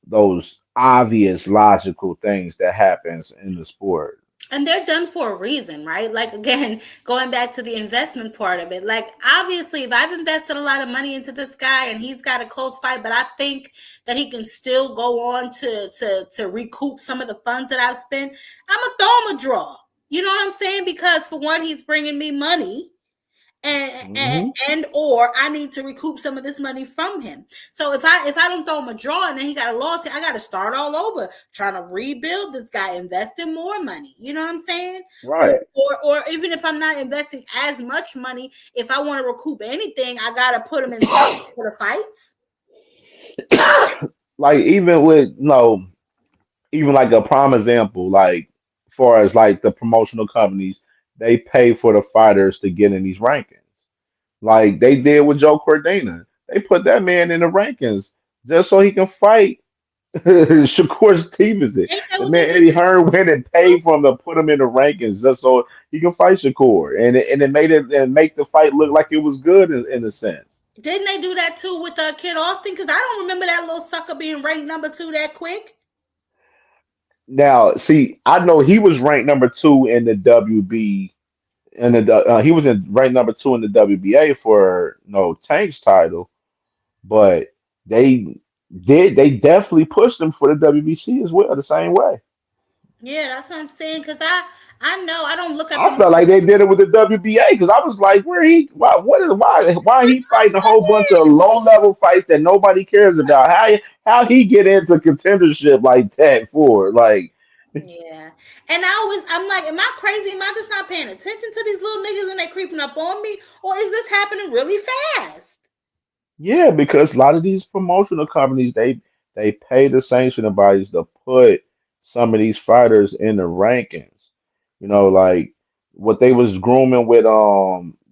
those obvious logical things that happens in the sport. And they're done for a reason, right? Like, again, going back to the investment part of it, like, obviously, if I've invested a lot of money into this guy and he's got a close fight, but I think that he can still go on to recoup some of the funds that I've spent, I'm gonna throw him a draw. You know what I'm saying? Because for one, he's bringing me money, and Hmm. and or I need to recoup some of this money from him. So if I don't throw him a draw and then he got a loss, I got to start all over, trying to rebuild this guy, investing more money. You know what I'm saying? Or Right. or even if I'm not investing as much money, if I want to recoup anything, I got to put him in something for the fights. Like even with even like a prime example, like far as like the promotional companies, they pay for the fighters to get in these rankings. Like they did with Joe Cordina. They put that man in the rankings just so he can fight Shakur Stevenson. Ain't that The what they man did Eddie to Hearn went and paid for him to put him in the rankings just so he can fight Shakur, and it made it and make the fight look like it was good in a sense. Didn't they do that too with Kid Austin? Because I don't remember that little sucker being ranked number two that quick. Now, see, I know he was ranked number two in the WB, and he was in ranked number two in the WBA for Tank's title, but they they definitely pushed him for the WBC as well the same way. Yeah, that's what I'm saying. Because I know I don't look at I them. felt like they did it with the WBA because I was like, where he why he fighting a whole bunch of low level fights that nobody cares about? How he get into contendership like that for like Yeah. And I'm like, am I crazy? Am I just not paying attention to these little niggas and they creeping up on me? Or is this happening really fast? yeah, because a lot of these promotional companies they pay the sanctioning bodies to put some of these fighters in the rankings. Like what they was grooming with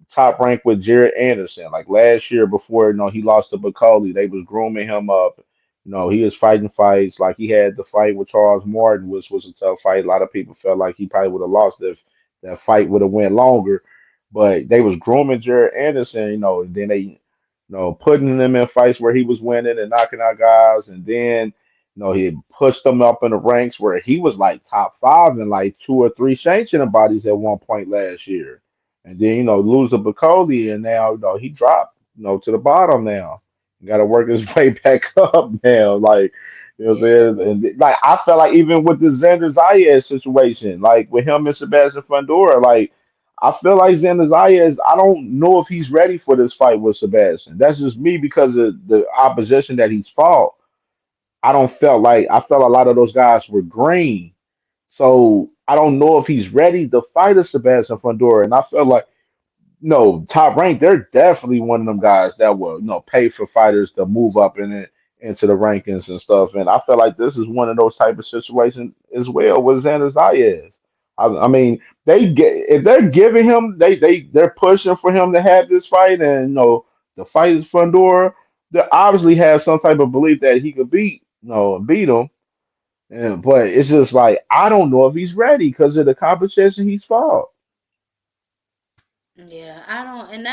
Top Rank with Jared Anderson. Like last year before he lost to Bacoli, they was grooming him up. He was fighting fights. Like he had the fight with Charles Martin, which was a tough fight. A lot of people felt like he probably would have lost if that fight would have went longer. But they was grooming Jared Anderson, and then they putting him in fights where he was winning and knocking out guys, and then he pushed him up in the ranks where he was like top five in like two or three sanctioning bodies at one point last year, and then lose to Bacoli, and now he dropped to the bottom now. Got to work his way back up now, like. Yeah. What I'm saying? And like I felt like even with the Xander Zayas situation, like with him and Sebastian Fundora, like I feel like Xander Zayas, I don't know if he's ready for this fight with Sebastian. That's just me because of the opposition that he's fought. I felt a lot of those guys were green. So I don't know if he's ready to fight a Sebastian Fundora. And I felt like no, Top Rank, they're definitely one of them guys that will, pay for fighters to move up in it into the rankings and stuff. And I feel like this is one of those type of situations as well with Xander Zayas. I mean, they get if they're giving him, they're pushing for him to have this fight, and the fight is Fundora. They obviously have some type of belief that he could beat him. And, but it's just like I don't know if he's ready because of the competition he's fought. Yeah, I don't, and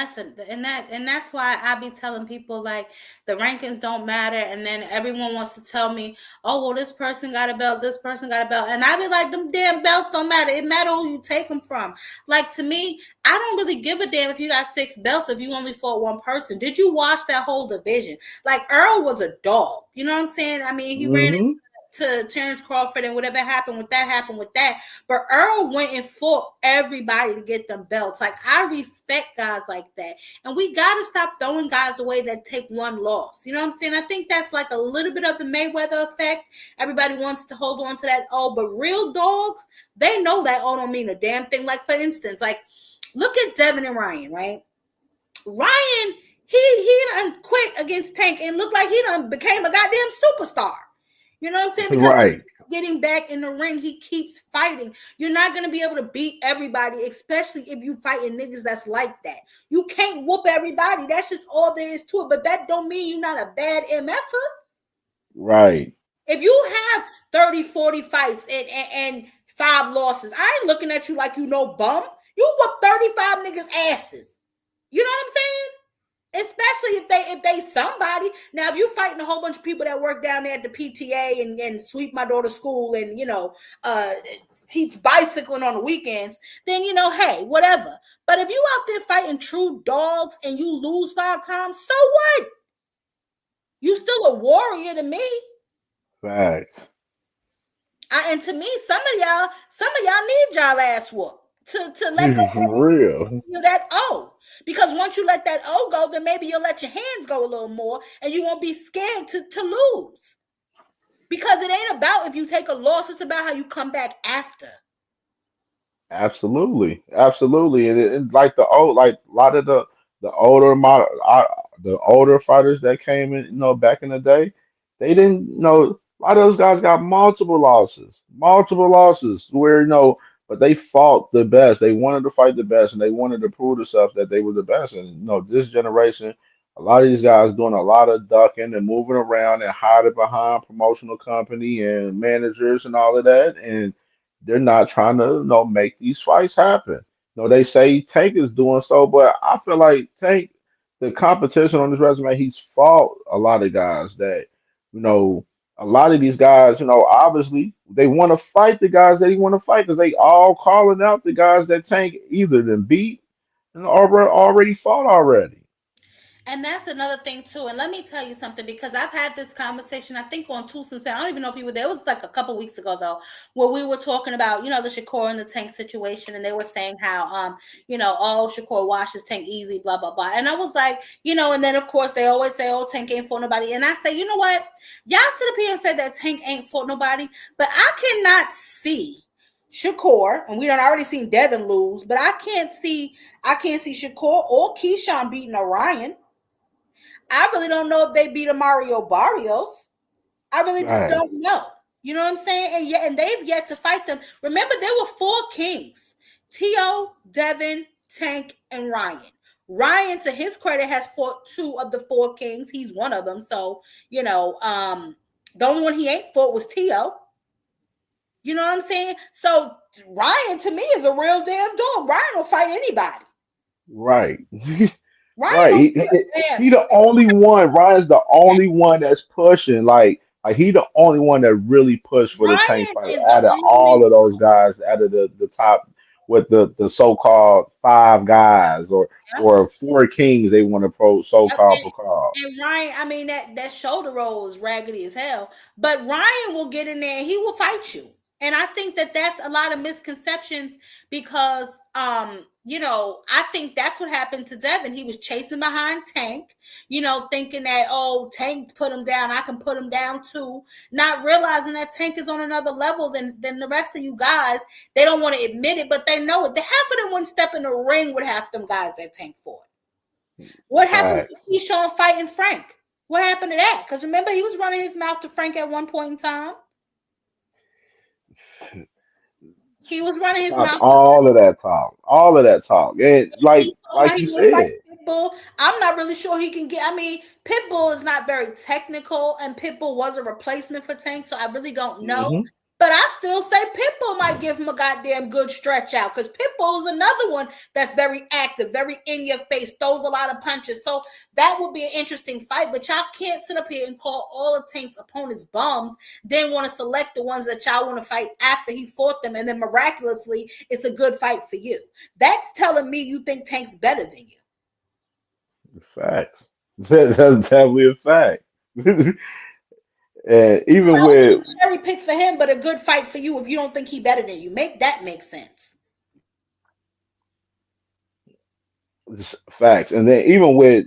that's why I be telling people like the rankings don't matter, and then everyone wants to tell me, oh well, this person got a belt, this person got a belt, and I be like, them damn belts don't matter. It matter who you take them from. Like to me, I don't really give a damn if you got six belts if you only fought one person. Did you watch that whole division? Like Earl was a dog. You know what I'm saying? I mean, he ran Hmm. to Terrence Crawford, and whatever happened with that. But Earl went and fought everybody to get them belts. Like I respect guys like that, and we got to stop throwing guys away that take one loss. You know what I'm saying? I think that's like a little bit of the Mayweather effect. Everybody wants to hold on to that. Oh, but real dogs, they know that all don't mean a damn thing. Like for instance, like look at Devin and Ryan, right? Ryan, he done quit against Tank and looked like he done became a goddamn superstar. You know what I'm saying? Because Right. getting back in the ring, he keeps fighting. You're not gonna be able to beat everybody, especially if you fighting niggas that's like that. You can't whoop everybody. That's just all there is to it. But that don't mean you're not a bad MFer. Right. If you have 30, 40 fights and five losses, I ain't looking at you like you no bum. You whoop 35 niggas asses. You know what I'm saying? Especially if they somebody. Now, if you fighting a whole bunch of people that work down there at the PTA and sweep my daughter's school and uh teach bicycling on the weekends, then hey, whatever. But if you out there fighting true dogs and you lose 5 times, so what? You still a warrior to me. Facts. And to me, some of y'all need y'all ass whoop to let go For and real. feel that O. Because once you let that O go, then maybe you'll let your hands go a little more and you won't be scared to lose. Because it ain't about if you take a loss, it's about how you come back after. Absolutely, absolutely, and like the old, like a lot of the older model, the older fighters that came in, back in the day, they didn't, a lot of those guys got multiple losses, where but they fought the best. They wanted to fight the best, and they wanted to prove to themselves that they were the best. And this generation, a lot of these guys doing a lot of ducking and moving around and hiding behind promotional company and managers and all of that, and they're not trying to, make these fights happen. They say Tank is doing so, but I feel like Tank, the competition on his resume, he's fought a lot of guys that, you know, a lot of these guys, obviously they want to fight the guys that he want to fight because they all calling out the guys that Tank either then beat and already fought already. And that's another thing too. And let me tell you something, because I've had this conversation, I think on Two Since. I don't even know if you were there. It was like a couple weeks ago though, where we were talking about, the Shakur and the Tank situation, and they were saying how oh, Shakur washes Tank easy, blah, blah, blah. And I was like, and then of course they always say, oh, Tank ain't fought nobody. And I say, you know what? Y'all sit up here and say that Tank ain't fought nobody, but I cannot see Shakur, and we done already seen Devin lose, but I can't see Shakur or Keyshawn beating Orion. I really don't know if they beat a Mario Barrios. I really just Right, don't know. You know what I'm saying? And they've yet to fight them. Remember, there were 4 kings: T.O., Devin, Tank, and Ryan. Ryan, to his credit, has fought 2 of the 4 kings. He's one of them. So, the only one he ain't fought was T.O. You know what I'm saying? So Ryan to me is a real damn dog. Ryan will fight anybody. right. Ryan Right. don't He, give he, a damn. he the only one. Ryan's the only one that's pushing. Like he the only one that really pushed for the Tank Ryan fight is the out of only all of those guys, out of the top with the so-called five guys yep. or four kings they want to Yep, so-called call. and Ryan, I mean that shoulder roll is raggedy as hell. But Ryan will get in there and he will fight you. And I think that that's a lot of misconceptions because I think that's what happened to Devin. He was chasing behind Tank, thinking that, oh, Tank put him down, I can put him down too, not realizing that Tank is on another level than the rest of you guys. They don't want to admit it, but they know it. The half of them wouldn't step in the ring with half them guys that Tank fought. What happened to Facts. Keyshawn fighting Frank? What happened to that? Because remember, he was running his mouth to Frank at one point in time. He was running his Stop mouth to all of that talk. All of that talk. And He told him like how you he want to fight said. Pitbull. I'm not really sure he can get. I mean, Pitbull is not very technical, and Pitbull was a replacement for Tank, so I really don't know. Hmm. But I still say Pitbull might give him a goddamn good stretch out because Pitbull is another one that's very active, very in your face, throws a lot of punches. So that would be an interesting fight. But y'all can't sit up here and call all of Tank's opponents bums, then want to select the ones that y'all want to fight after he fought them, and then miraculously it's a good fight for you. That's telling me you think Tank's better than you. Facts. That's definitely a fact. And So even it's a with cherry pick for him, but a good fight for you if you don't think he better than you. Make that make sense. facts, and then even with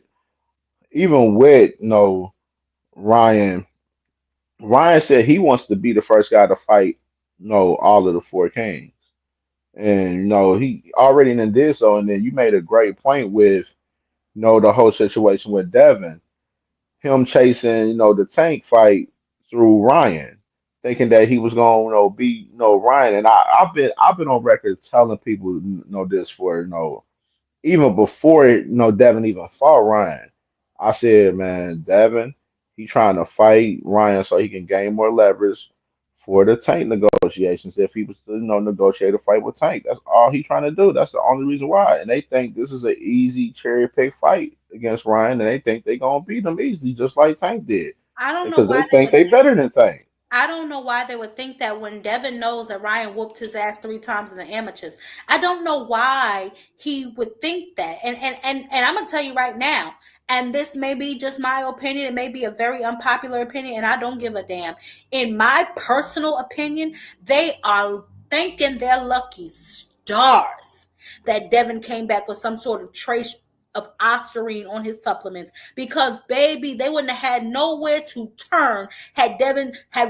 Ryan, Ryan said he wants to be the first guy to fight all of the four kings, and he already done did so. And then you made a great point with the whole situation with Devin, him chasing the Tank fight through Ryan, thinking that he was going to beat Ryan. And I've been on record telling people this for even before Devin even fought Ryan. I said, man, Devin, he trying to fight Ryan so he can gain more leverage for the Tank negotiations. If he was to, negotiate a fight with Tank, that's all he's trying to do. That's the only reason why. And they think this is an easy cherry pick fight against Ryan, and they think they're gonna beat him easily, just like Tank did, I don't know because why they they think would they better than Tank. I don't know why they would think that when Devin knows that Ryan whooped his ass 3 times in the amateurs. I don't know why he would think that. And I'm gonna tell you right now, and this may be just my opinion, it may be a very unpopular opinion, and I don't give a damn. In my personal opinion, they are thanking their lucky stars that Devin came back with some sort of trace of ostarine on his supplements, because baby, they wouldn't have had nowhere to turn had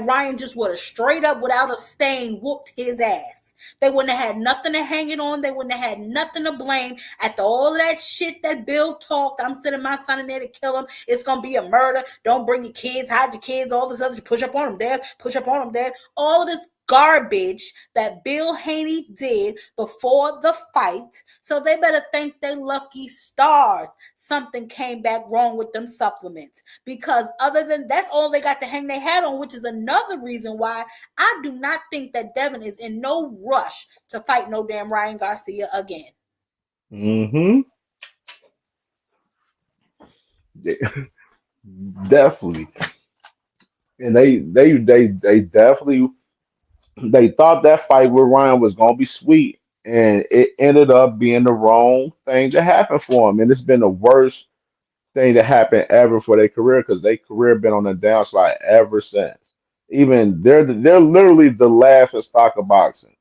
Ryan just would have straight up without a stain whooped his ass. They wouldn't have had nothing to hang it on. They wouldn't have had nothing to blame. After all of that shit that Bill talked, I'm sending my son in there to kill him. It's gonna be a murder. Don't bring your kids, hide your kids, all this other, push up on them, Dad, push up on them, Dad. All of this garbage that Bill Haney did before the fight. So they better thank their lucky stars something came back wrong with them supplements, because other than that's all they got to hang their hat on, which is another reason why I do not think that Devin is in no rush to fight no damn Ryan Garcia again. Hmm. Definitely, and they definitely they thought that fight with Ryan was gonna be sweet, and it ended up being the wrong thing to happen for him, and it's been the worst thing that happened ever for their career, because their career been on the downslide ever since. Even they're literally the laughing stock of boxing.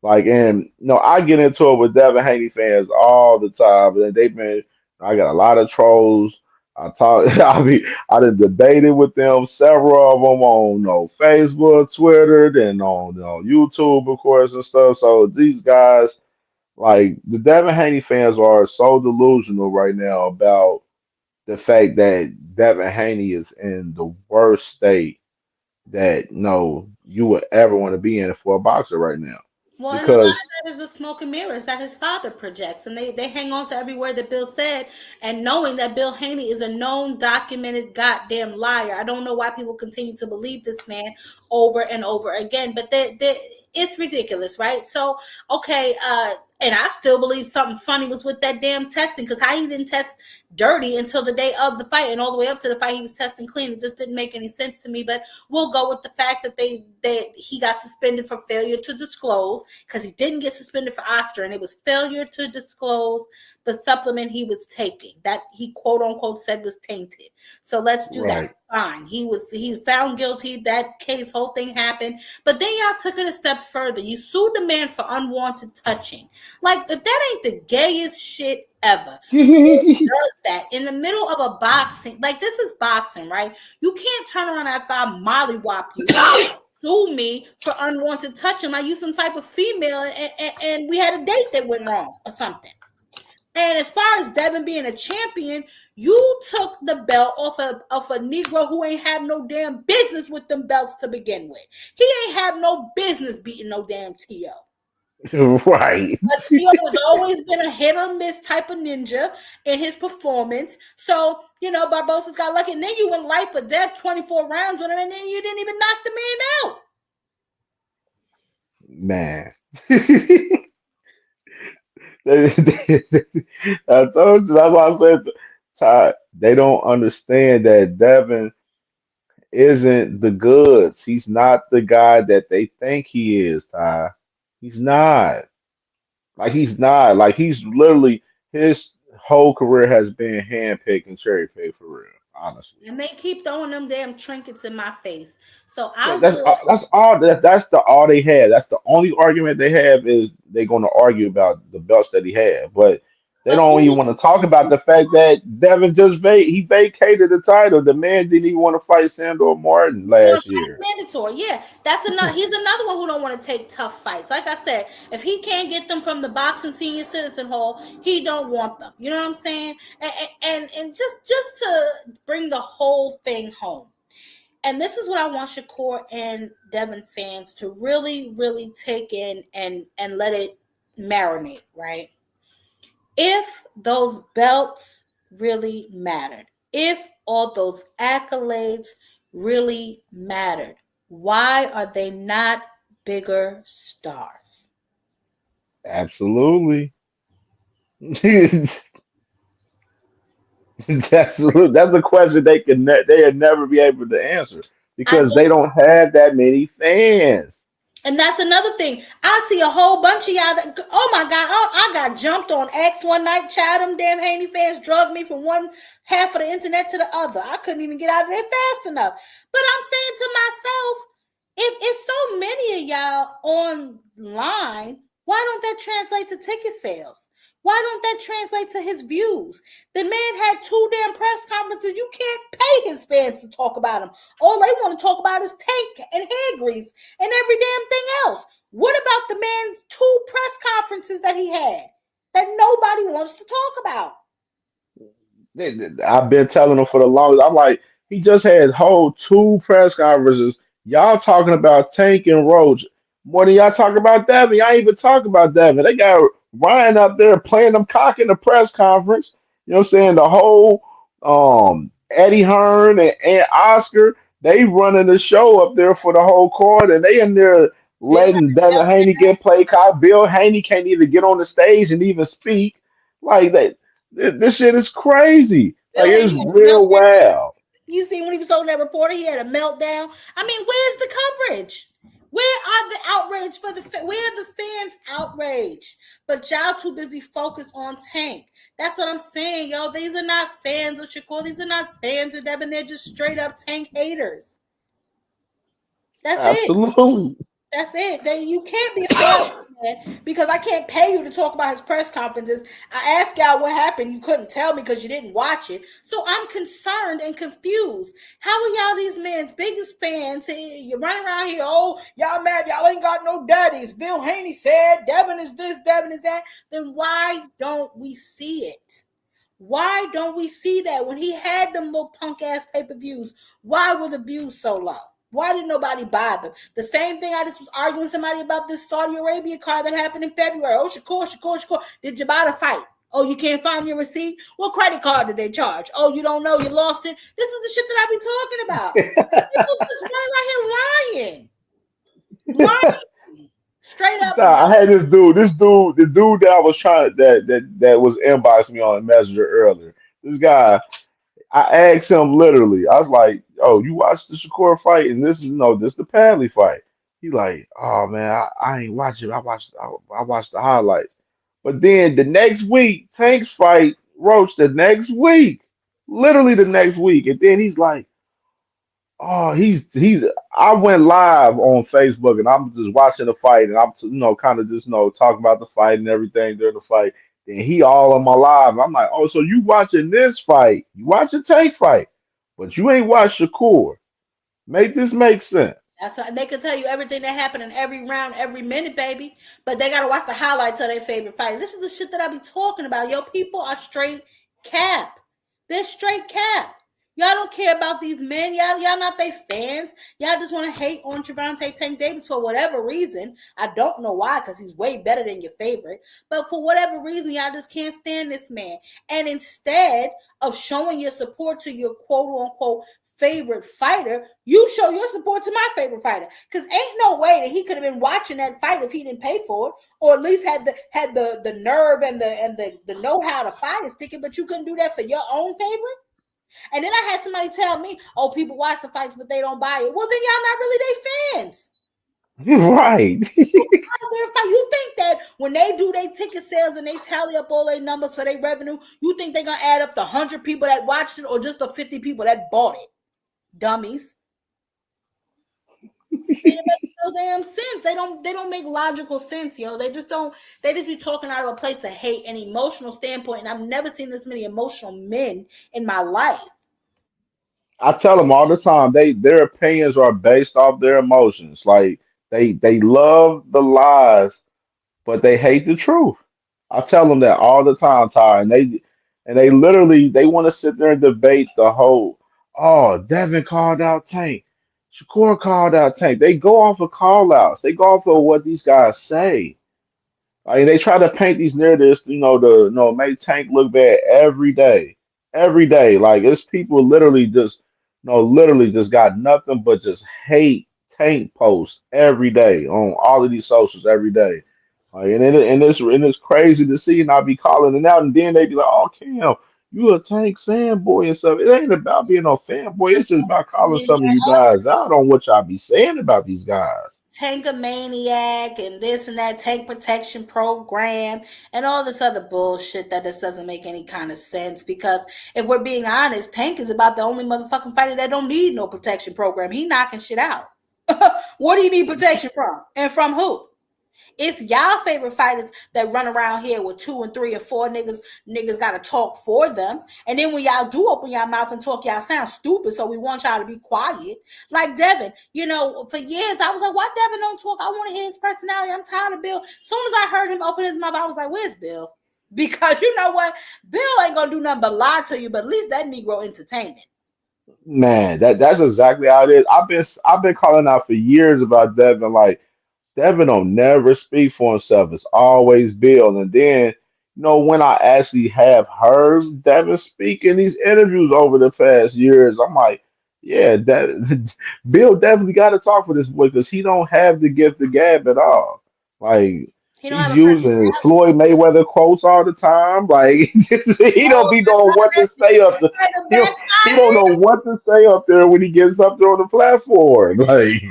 Like, and I get into it with Devin Haney fans all the time, and they've been. I got a lot of trolls. I talk. I done debated with them, several of them on Facebook, Twitter, then on YouTube, of course, and stuff. So these guys, like the Devin Haney fans, are so delusional right now about the fact that Devin Haney is in the worst state that you would ever want to be in for a boxer right now, Well, and a lot because of that is the smoke and mirrors that his father projects, and they hang on to every word that Bill said, and knowing that Bill Haney is a known, documented, goddamn liar. I don't know why people continue to believe this man over and over again, but it's ridiculous, right? So, okay, and I still believe something funny was with that damn testing, because how he didn't test dirty until the day of the fight, and all the way up to the fight he was testing clean. It just didn't make any sense to me. But we'll go with the fact that he got suspended for failure to disclose, because he didn't get suspended for Oscar, and it was failure to disclose the supplement he was taking that he quote unquote said was tainted. So let's do that. right, Fine. He found guilty. That case, whole thing happened. But then y'all took it a step further. You sued the man for unwanted touching. Like, if that ain't the gayest shit ever. Who does that in the middle of a boxing? Like, this is boxing, right? You can't turn around after I mollywop you and sue me for unwanted touching like you some type of female, and we had a date that went wrong or something. And as far as Devin being a champion, you took the belt off a Negro who ain't have no damn business with them belts to begin with. He ain't have no business beating no damn T.O. right. But T.O. has always been a hit or miss type of ninja in his performance. So, Barbosa's got lucky. And then you went life or death, 24 rounds with him, and then you didn't even knock the man out. Man. I told you, that's why I said, Ty, they don't understand that Devin isn't the goods. He's not the guy that they think he is, Ty. He's not. Like, he's not. Like, he's literally, his whole career has been handpicked and cherry picked for real, honestly. And they keep throwing them damn trinkets in my face. So I Yeah, that's will. that's all that's the all they have. That's the only argument they have, is they're going to argue about the belts that he had, but they But don't even want to talk about the fact that Devin just he vacated the title. The man didn't even want to fight Sandor Martin last It's year. mandatory. Yeah, that's another. He's another one who don't want to take tough fights. Like I said, if he can't get them from the boxing senior citizen hall, he don't want them. You know what I'm saying? And just to bring the whole thing home. And this is what I want Shakur and Devin fans to really, really take in and let it marinate. Right? If those belts really mattered, if all those accolades really mattered, Why are they not bigger stars? Absolutely. Absolutely. That's a question they'll never be able to answer I because they don't. don't have that many fans. And that's another thing. I see a whole bunch of y'all. Oh my God! Oh, I got jumped on X one night. Child, them damn Haney fans drugged me from one half of the internet to the other. I couldn't even get out of there fast enough. But I'm saying to myself, if it's so many of y'all online, why don't that translate to ticket sales? Why don't that translate to his views? The man had two damn press conferences. You can't pay his fans to talk about him. All they want to talk about is tank and head grease and every damn thing else. What about the man's two press conferences that he had that nobody wants to talk about? I've been telling them for the longest. I'm like, he just had whole two press conferences. Y'all talking about Tank and Roach more than y'all talking about Devin. Y'all ain't even talking about Devin. They got Ryan up there playing them cock in the press conference. You know what I'm saying? The whole Eddie Hearn and Oscar, they running the show up there for the whole court, and they in there Bill letting Devin Haney get played. Kyle Bill Haney can't even get on the stage and even speak. Like that, this shit is crazy. Bill Like Haney it's had a real meltdown. wild. You see when he was on that reporter, he had a meltdown. I mean, where's the coverage? Where are the outrage for where are the fans outraged? But y'all too busy focused on Tank. That's what I'm saying, yo. These are not fans of Shakur. These are not fans of Devin. They're just straight up Tank haters. That's it. Absolutely. That's it. You can't be a fan of this man because I can't pay you to talk about his press conferences. I asked y'all what happened. You couldn't tell me because you didn't watch it. So I'm concerned and confused. How are y'all these men's biggest fans? You run around here, oh, y'all mad. Y'all ain't got no daddies. Bill Haney said Devin is this, Devin is that. Then why don't we see it? Why don't we see that when he had them little punk ass pay per views? Why were the views so low? Why did nobody buy them? The same thing I just was arguing with somebody about this Saudi Arabia card that happened in February. Oh, Shakur. Did you buy the fight? Oh, you can't find your receipt? What credit card did they charge? Oh, you don't know, you lost it. This is the shit that I be talking about. People just run right here lying. Lying. Straight up Nah, I had the dude that I was trying that was inboxing me on Messenger earlier. This guy, I asked him literally. I was like, "Oh, you watched the Shakur fight, and this is no, this the Padley fight." He like, "Oh man, I ain't watching. I watched the highlights." But then the next week, Tank's fight, Roach the next week, literally the next week, and then he's like, "Oh, he's." I went live on Facebook, and I'm just watching the fight, and I'm kind of just talking about the fight and everything during the fight. Then he all on my live. I'm like, "Oh, so you watching this fight? You watching Tank fight, but you ain't watched Shakur. Make this make sense." That's why they can tell you everything that happened in every round, every minute, baby. But they gotta watch the highlights of their favorite fighter. This is the shit that I be talking about. Yo, people are straight cap. They're straight cap. Y'all don't care about these men. Y'all not they fans. Y'all just want to hate on Trevante Tank Davis for whatever reason. I don't know why, because he's way better than your favorite. But for whatever reason, y'all just can't stand this man. And instead of showing your support to your quote unquote favorite fighter, you show your support to my favorite fighter. Because ain't no way that he could have been watching that fight if he didn't pay for it, or at least had the nerve and the know how to fight his ticket. But you couldn't do that for your own favorite. And then I had somebody tell me, "Oh, people watch the fights, but they don't buy it." Well, then y'all not really their fans. Right. You think that when they do their ticket sales and they tally up all their numbers for their revenue, you think they're gonna add up the 100 people that watched it or just the 50 people that bought it? Dummies. It makes no damn sense. They don't make logical sense, yo. They just don't. They just be talking out of a place of hate and emotional standpoint. And I've never seen this many emotional men in my life. I tell them all the time their opinions are based off their emotions. Like they love the lies, but they hate the truth. I tell them that all the time, Ty, and they literally they want to sit there and debate the whole. Oh, Devin called out Tank, Shakur called out Tank. They go off of call outs. They go off of what these guys say. Like they try to paint these narratives, to make Tank look bad every day. Like it's people literally just got nothing but just hate Tank posts every day on all of these socials every day. Like, and it's crazy to see, and I be calling it out, and then they be like, "Oh, Cam, you a Tank fanboy and stuff." It ain't about being a fanboy. It's just about calling some of you guys out on what y'all be saying about these guys. Tankamaniac and this and that tank protection program and all this other bullshit that just doesn't make any kind of sense. Because if we're being honest, Tank is about the only motherfucking fighter that don't need no protection program. He knocking shit out. What do you need protection from? And from who? It's y'all favorite fighters that run around here with 2 and 3 and 4 niggas. Niggas gotta talk for them. And then when y'all do open your mouth and talk, y'all sound stupid. So we want y'all to be quiet. Like Devin, for years I was like, why Devin don't talk? I want to hear his personality. I'm tired of Bill. As soon as I heard him open his mouth, I was like, where's Bill? Because you know what? Bill ain't gonna do nothing but lie to you, but at least that Negro entertaining. Man, that's exactly how it is. I've been calling out for years about Devin. Like, Devin don't never speak for himself. It's always Bill. And then, when I actually have heard Devin speak in these interviews over the past years, I'm like, yeah, that Bill definitely got to talk for this boy because he don't have the gift of gab at all. Like, He don't he's have a using personality. Floyd Mayweather quotes all the time. Like, he don't Oh, be that's knowing how what to that say up there. shit He don't, he don't backfire. know what to say up there when he gets up there on the platform. Like.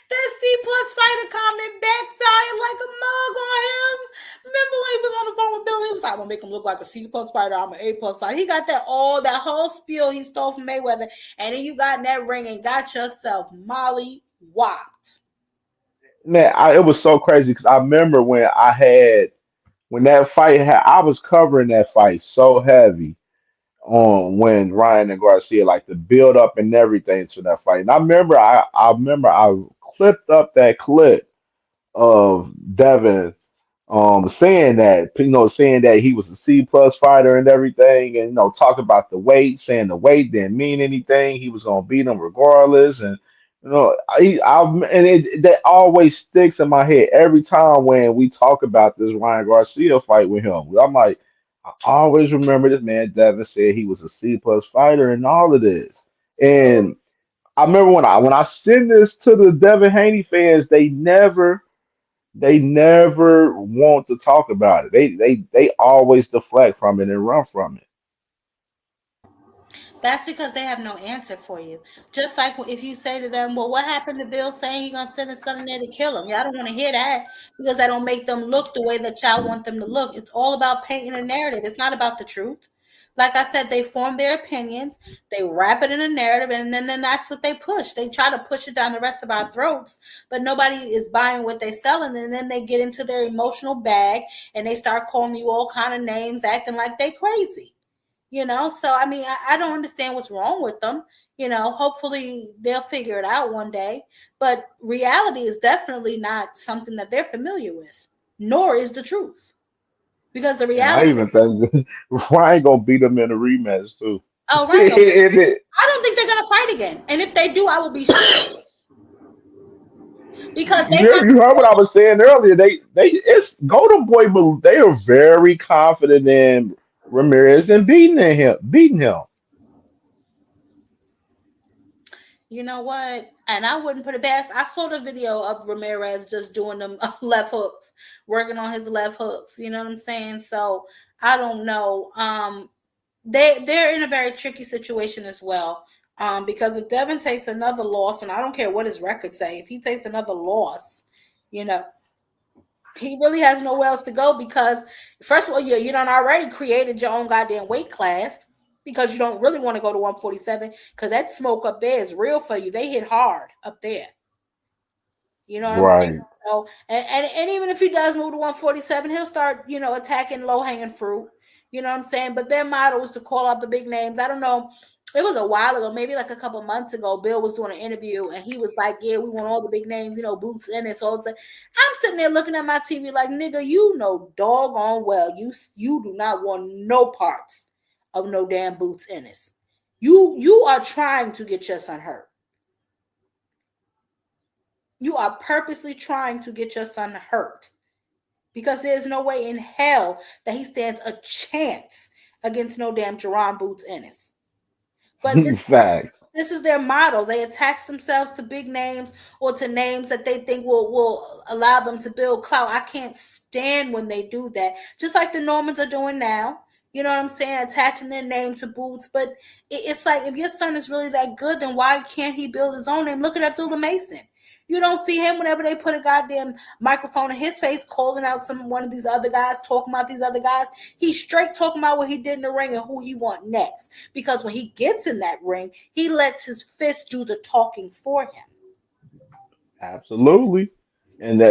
That C plus fighter comment backfired like a mug on him. Remember when he was on the phone with Bill? He was like, "I'm gonna make him look like a C plus fighter. I'm an A plus fighter." He got that whole spiel he stole from Mayweather, and then you got in that ring and got yourself Molly whopped. Man, it was so crazy because I remember when that fight had, I was covering that fight so heavy on when Ryan and Garcia, like the build up and everything to that fight. And I remember I clipped up that clip of Devin saying that he was a C plus fighter and everything, and talking about the weight, saying the weight didn't mean anything, he was gonna beat him regardless. And and that always sticks in my head every time when we talk about this Ryan Garcia fight with him. I'm like, I always remember this man Devin said he was a C plus fighter and all of this. And I remember when I send this to the Devin Haney fans, they never want to talk about it. They always deflect from it and run from it. That's because they have no answer for you. Just like if you say to them, "Well, what happened to Bill saying he gonna send his son in there to kill him?" Y'all don't want to hear that because that don't make them look the way that y'all want them to look. It's all about painting a narrative. It's not about the truth. Like I said, they form their opinions, they wrap it in a narrative, and then that's what they push. They try to push it down the rest of our throats, but nobody is buying what they're selling, and then they get into their emotional bag and they start calling you all kind of names, acting like they crazy. So I mean, I don't understand what's wrong with them. Hopefully they'll figure it out one day, but reality is definitely not something that they're familiar with, nor is the truth, because the And I reality. even think Ryan gonna beat him in a rematch too. Oh, right. If it- I don't think they're gonna fight again, and if they do, I will be shocked because they have. you heard what I was saying earlier. It's Golden Boy, but they are very confident in Ramirez and beating him. You know what? And I wouldn't put it past. I saw the video of Ramirez just doing them left hooks, working on his left hooks. You know what I'm saying? So I don't know. They're in a very tricky situation as well. Because if Devin takes another loss, and I don't care what his records say, if he takes another loss, you know, he really has nowhere else to go because first of all, you don't already created your own goddamn weight class because you don't really want to go to 147 because that smoke up there is real for you. They hit hard up there. You know what I'm saying? Right. So, and even if he does move to 147, he'll start, attacking low hanging fruit. You know what I'm saying? But their motto is to call out the big names. I don't know. It was a while ago, maybe like a couple months ago. Bill was doing an interview and he was like, "Yeah, we want all the big names, Boots in it." So I'm sitting there looking at my TV like, "Nigga, you know doggone well you do not want no parts of no damn Boots Ennis. You are trying to get your son hurt. You are purposely trying to get your son hurt because there's no way in hell that he stands a chance against no damn Jerron Boots Ennis." But this Facts. this is their model. They attach themselves to big names or to names that they think will allow them to build clout. I can't stand when they do that. Just like the Normans are doing now. You know what I'm saying? Attaching their name to boots. But it's like if your son is really that good, then why can't he build his own name? Look at Abdullah Mason. You don't see him whenever they put a goddamn microphone in his face, calling out one of these other guys, talking about these other guys. He's straight talking about what he did in the ring and who he want next. Because when he gets in that ring, he lets his fist do the talking for him. Absolutely. And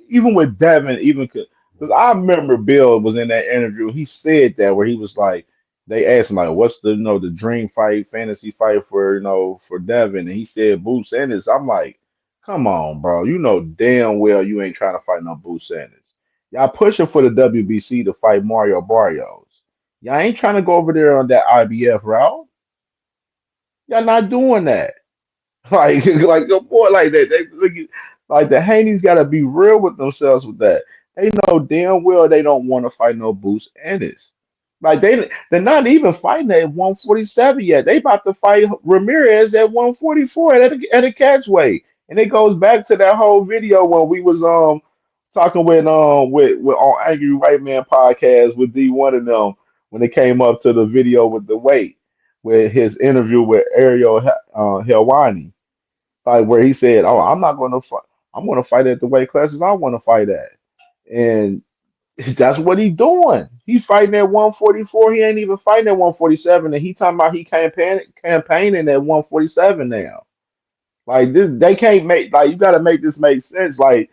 even with Devin, even because I remember Bill was in that interview, he said that where he was like, they asked him like, "What's the the dream fight, fantasy fight for for Devin?" And he said Boo Sanders. I'm like, come on, bro, you know damn well you ain't trying to fight no Boo Sanders. Y'all pushing for the WBC to fight Mario Barrios. Y'all ain't trying to go over there on that IBF route. Y'all not doing that. Like your boy, like that. Like the Haney's got to be real with themselves with that. They know damn well they don't want to fight no Boots Ennis. Like they're not even fighting at 147 yet. They about to fight Ramirez at 144 at a catchweight. And it goes back to that whole video when we was talking with on Angry White Man podcast with D1 and them when they came up to the video with the weight with his interview with Ariel Helwani, like where he said, "Oh, I'm not going to fight. I'm going to fight at the weight classes I want to fight at," and that's what he's doing. He's fighting at 144. He ain't even fighting at 147, and he talking about he campaigning at 147 now. Like this, they can't make like you got to make this make sense. Like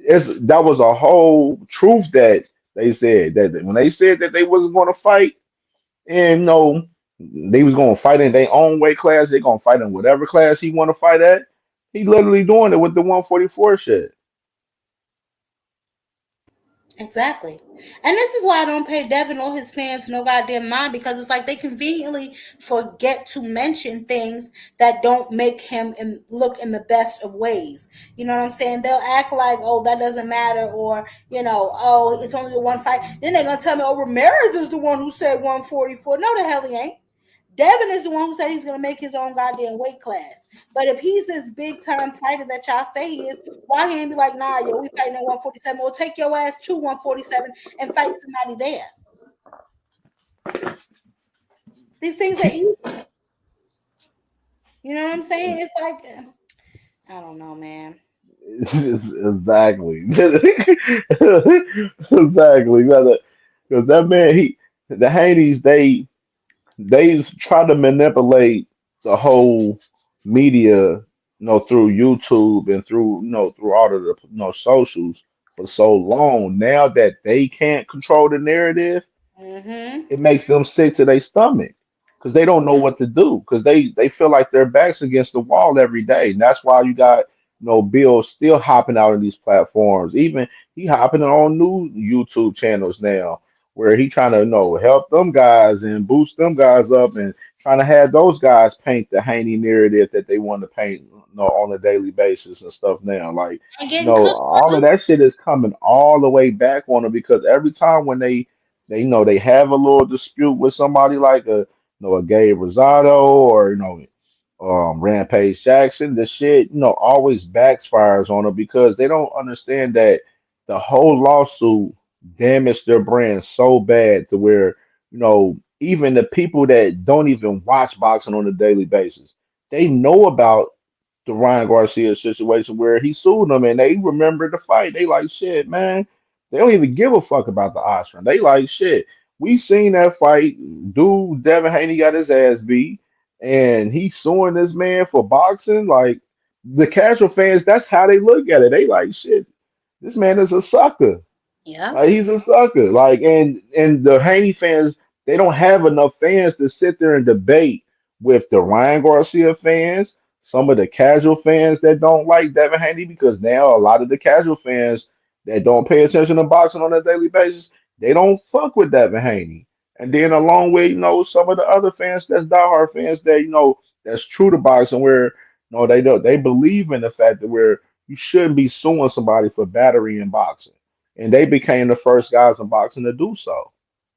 that was a whole truth that they said that when they said that they wasn't going to fight and no, they was gonna fight in their own weight class. They gonna fight in whatever class he want to fight at. He literally doing it with the 144 shit. Exactly. And this is why I don't pay Devin or his fans no goddamn mind, because it's like they conveniently forget to mention things that don't make him look in the best of ways. You know what I'm saying? They'll act like, oh, that doesn't matter, or, oh, it's only the one fight. Then they're going to tell me, oh, Ramirez is the one who said 144. No, the hell he ain't. Devin is the one who said he's going to make his own goddamn weight class. But if he's this big time fighter that y'all say he is, why he ain't be like, nah, yo, we fighting at 147? Or take your ass to 147 and fight somebody there. These things are easy. You know what I'm saying? It's like, I don't know, man. Exactly, exactly. Because that man, the Haney's, they try to manipulate the whole media, through YouTube and through through all of the socials for so long. Now that they can't control the narrative, Mm-hmm. it makes them sick to their stomach because they don't know what to do because they feel like their backs against the wall every day. And that's why you got Bill still hopping out of these platforms. Even he hopping on new YouTube channels now where he trying to help them guys and boost them guys up and trying to have those guys paint the Haney narrative that they want to paint on a daily basis and stuff now. Like, And getting cooked, all of brother. that shit is coming all the way back on them because every time when they they have a little dispute with somebody like a Gabe Rosado or Rampage Jackson. The shit always backfires on them because they don't understand that the whole lawsuit damaged their brand so bad to where even the people that don't even watch boxing on a daily basis they know about the Ryan Garcia situation where he sued them and they remember the fight. They like shit, man. They don't even give a fuck about the Oscar. They like shit. We seen that fight. Dude, Devin Haney got his ass beat, and he's suing this man for boxing. Like the casual fans, that's how they look at it. They like shit. This man is a sucker. Yeah. He's a sucker. Like, and the Haney fans, they don't have enough fans to sit there and debate with the Ryan Garcia fans, some of the casual fans that don't like Devin Haney, because now a lot of the casual fans that don't pay attention to boxing on a daily basis, they don't fuck with Devin Haney. And then along with some of the other fans that's diehard fans that that's true to boxing, where they don't they believe in the fact that where you shouldn't be suing somebody for battery in boxing and they became the first guys in boxing to do so.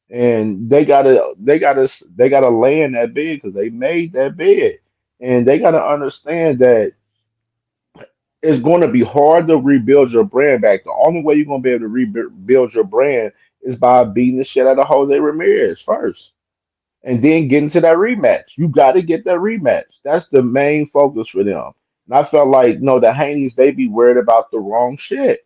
And they gotta lay in that bed because they made that bed. And they got to understand that it's going to be hard to rebuild your brand back. The only way you're going to be able to rebuild your brand is by beating the shit out of Jose Ramirez first, and then getting to that rematch. You got to get that rematch. That's the main focus for them. And I felt like, no, the Haneys, they be worried about the wrong shit.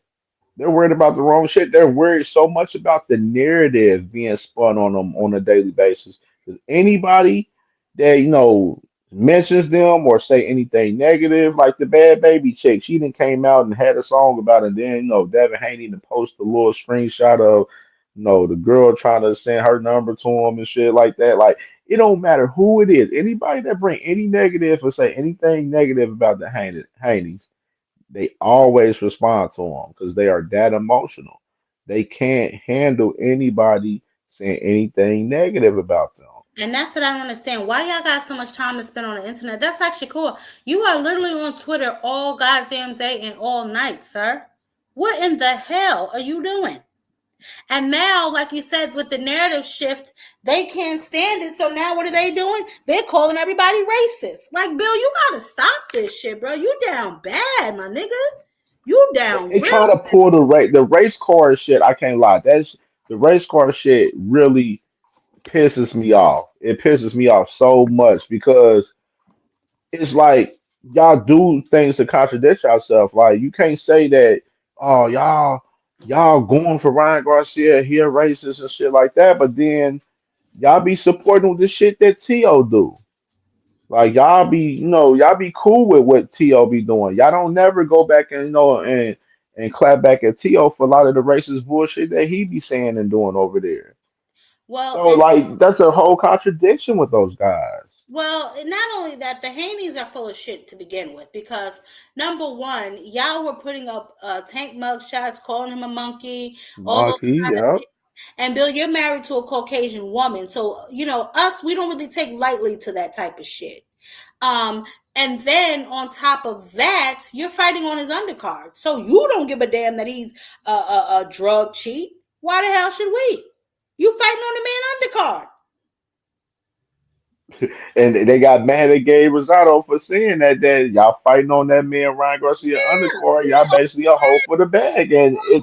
They're worried about the wrong shit. They're worried so much about the narrative being spun on them on a daily basis. Because anybody that mentions them or say anything negative, like the Bad Baby chick, she then came out and had a song about it. And then Devin Haney to post a little screenshot of the girl trying to send her number to him and shit like that. Like it don't matter who it is. Anybody that bring any negative or say anything negative about the Haneys, they always respond to them because they are that emotional. They can't handle anybody saying anything negative about them. And that's what I don't understand. Why y'all got so much time to spend on the internet? That's actually cool. You are literally on Twitter all goddamn day and all night, sir. What in the hell are you doing? And now, like you said, with the narrative shift, they can't stand it. So now what are they doing? They're calling everybody racist. Like, Bill, you gotta stop this shit, bro. You down bad, my nigga. You down They try real. to pull the race car shit. I can't lie. That's the race car shit really pisses me off. It pisses me off so much because it's like y'all do things to contradict yourself. Like you can't say that, oh y'all going for Ryan Garcia, he a racist and shit like that, but then y'all be supporting the shit that T.O. do. Like y'all be cool with what T.O. be doing. Y'all don't never go back and and clap back at T.O. for a lot of the racist bullshit that he be saying and doing over there. Well, So and like that's a whole contradiction with those guys. not only that, the Haneys are full of shit to begin with because number one, y'all were putting up tank mug shots, calling him a monkey, all those Monkey, kind of yep. things. And Bill, you're married to a Caucasian woman, so us, we don't really take lightly to that type of shit. Um, and then on top of that, you're fighting on his undercard, so you don't give a damn that he's a drug cheat. Why the hell should we? You fighting on the man undercard. And they got mad at Gabe Rosado for saying that y'all fighting on that man Ryan Garcia undercard. Y'all basically a hoe for the bag, and it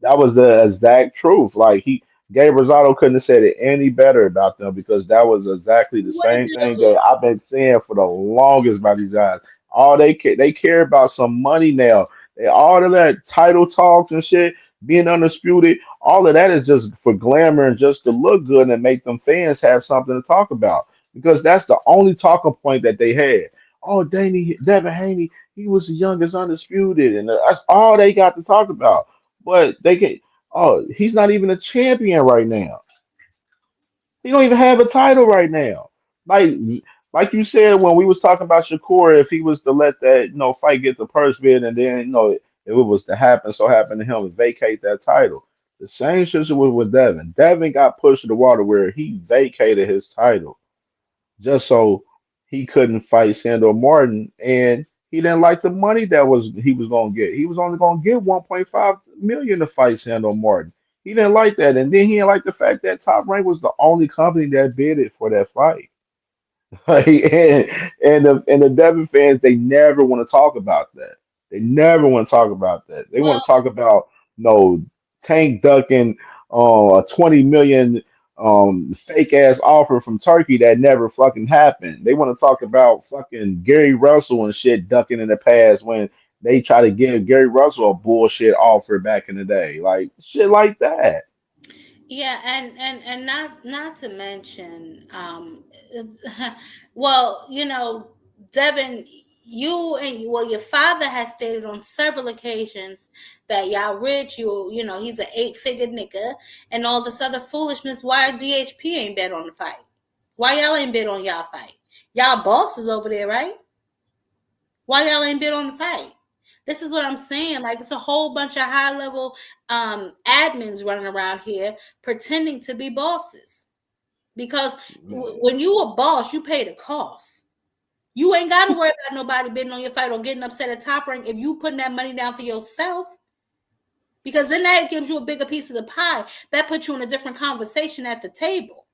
that was the exact truth. Like Gabe Rosado couldn't have said it any better about them because that was exactly the What same did Bill thing do? that I've been saying for the longest about these guys. All they care about some money now. All of that title talks and shit, being undisputed, all of that is just for glamour and just to look good and make them fans have something to talk about because that's the only talking point that they had. Oh, Devin Haney, he was the youngest undisputed, and that's all they got to talk about. But they can. Oh, he's not even a champion right now. He don't even have a title right now. Like you said when we was talking about Shakur, if he was to let that fight get the purse bid, and then if it was to happen, so happen to him to vacate that title. The same shit was with Devin. Devin got pushed to the water where he vacated his title just so he couldn't fight Sandor Martin, and he didn't like the money that was he was gonna get. He was only gonna get 1.5 million to fight Sandor Martin. He didn't like that, and then he didn't like the fact that Top Rank was the only company that bid it for that fight. Like, and the Devon fans, they never want to talk about that. They never want to talk about that. They want Well, to talk about Tank ducking a 20 million fake ass offer from Turkey that never fucking happened. They want to talk about fucking Gary Russell and shit ducking in the past when they try to give Gary Russell a bullshit offer back in the day. Like shit like that. yeah, and not to mention, well, Devin, your father has stated on several occasions that y'all rich, he's an 8-figure nigga, and all this other foolishness. Why DHP ain't bet on the fight? Why y'all ain't bet on y'all fight? Y'all bosses over there, right? Why y'all ain't been on the fight? This is what I'm saying. Like it's a whole bunch of high level admins running around here pretending to be bosses. Because Man. when you a boss, you pay the cost. You ain't got to worry about nobody bidding on your fight or getting upset at Top Rank if you putting that money down for yourself. Because then that gives you a bigger piece of the pie. That puts you in a different conversation at the table.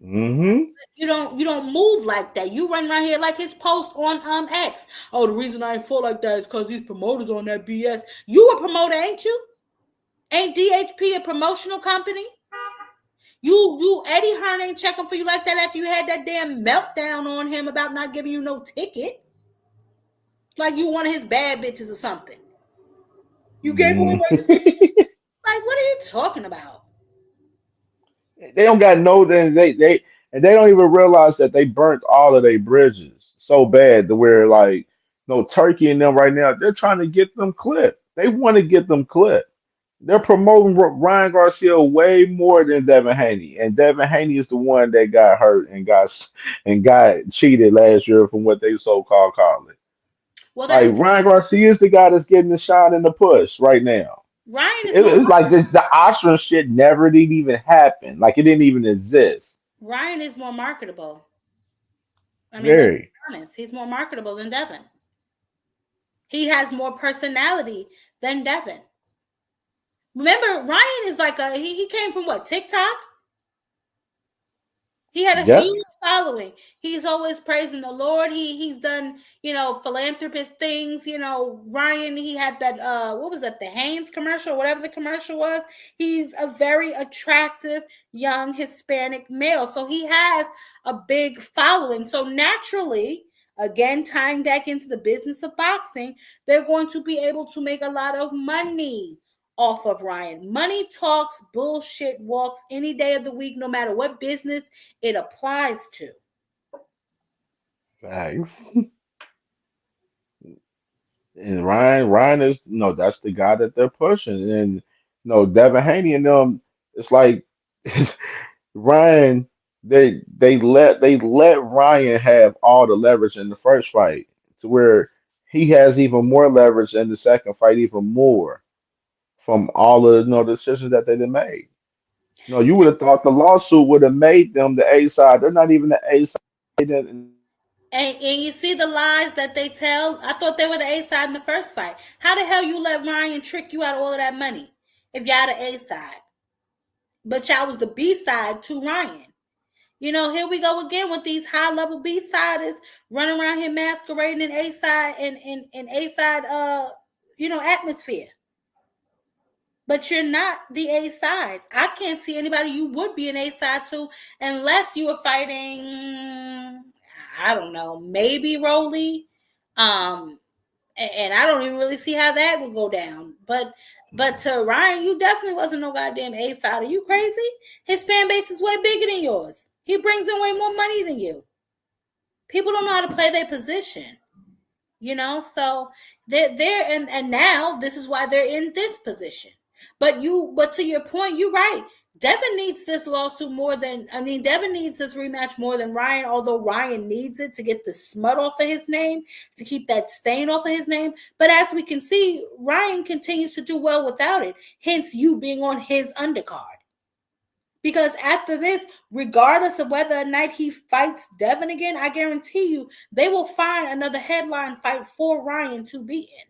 Mm-hmm. You don't move like that. You run around here like his post on X. Oh, the reason I ain't full like that is because these promoters on that BS. You a promoter, ain't you? Ain't DHP a promotional company? You Eddie Hearn ain't checking for you like that after you had that damn meltdown on him about not giving you no ticket. Like you one of his bad bitches or something. You gave away Mm. my like what are you talking about? They don't got no then and they don't even realize that they burnt all of their bridges so bad to where like no Turkey and them right now, they're trying to get them clipped. They want to get them clipped. They're promoting Ryan Garcia way more than Devin Haney, and Devin Haney is the one that got hurt and got cheated last year from what they so called call it. Well, Like that's Ryan Garcia is the guy that's getting the shine and the push right now. Ryan is more It's like the Oscar shit never did even happen. Like it didn't even exist. Ryan is more marketable. I mean, let's be Very. honest. He's more marketable than Devin. He has more personality than Devin. Remember, Ryan is like he came from what, TikTok? He had a Yep. huge following. He's always praising the Lord. He's done, philanthropist things. Ryan, he had that what was that, the Hanes commercial, whatever the commercial was. He's a very attractive young Hispanic male. So he has a big following. So naturally, again, tying back into the business of boxing, they're going to be able to make a lot of money off of Ryan. Money talks, bullshit walks any day of the week, no matter what business it applies to. Thanks. And Ryan is that's the guy that they're pushing. And Devin Haney and them, it's like Ryan, they let Ryan have all the leverage in the first fight to where he has even more leverage in the second fight, even more from all of the decisions that they done made. No, you would have thought the lawsuit would have made them the A side. They're not even the A side. And you see the lies that they tell. I thought they were the A side in the first fight. How the hell you let Ryan trick you out of all of that money if y'all the A side? But y'all was the B side to Ryan. Here we go again with these high level B siders running around here masquerading in A side and A side atmosphere. But you're not the A side. I can't see anybody you would be an A side to unless you were fighting, I don't know, maybe Rolly. And I don't even really see how that would go down. But to Ryan, you definitely wasn't no goddamn A side. Are you crazy? His fan base is way bigger than yours. He brings in way more money than you. People don't know how to play their position. So they're and now this is why they're in this position. But to your point, you're right. Devin needs this lawsuit Devin needs this rematch more than Ryan, although Ryan needs it to get the smut off of his name, to keep that stain off of his name. But as we can see, Ryan continues to do well without it, hence you being on his undercard. Because after this, regardless of whether or not he fights Devin again, I guarantee you they will find another headline fight for Ryan to be in.